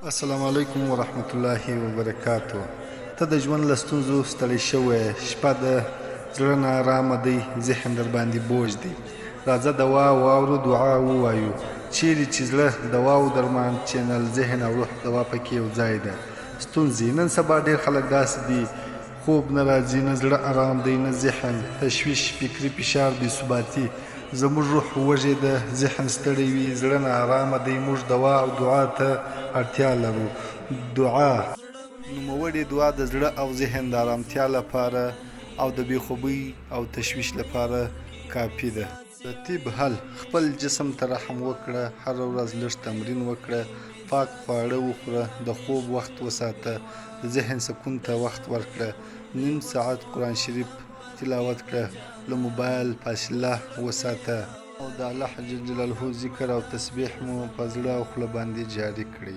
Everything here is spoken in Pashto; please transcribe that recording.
السلام علیکم ورحمت الله وبرکاتو. ته د ژوند له ستونزو ستړی شوی، شپه د زړه ناارامه دی، ذهن در باندې بوج دی. راځه دوا واورو، دعا ووایو. چیرې چې زړه دوا او درمان چینل، ذهن او روح دوا پکې یو ځای ده. ستونزې نن سبا ډېر خلک داسې دي، خوب نه راځي، نه زړه ارام دی، نه ذهن، تشویش، فکري فشار، بې ثباتي. زموږ روح وږی ده، ذهن ستړی وي، زړه ناارامه دی. موږ دوا او دعا ته اړتیا لرو. دعا نوموړې دعا د زړه او ذهن د ارامتیا لپاره او د بې خوبۍ او تشویش لپاره کافي ده. د طب حل: خپل جسم ته رحم وکړه، هره ورځ لږ تمرین وکړه، پاک خواړه وخوره، د خوب وخت وساته، د ذهن سکون ته وخت ورکړه، نیم ساعت قرآن شریف تلاوت کړه، له موبایل فاصله وساته او د الله جل جلاله ذکر او تسبیح مو په زړه او خوله باندې جاري کړئ.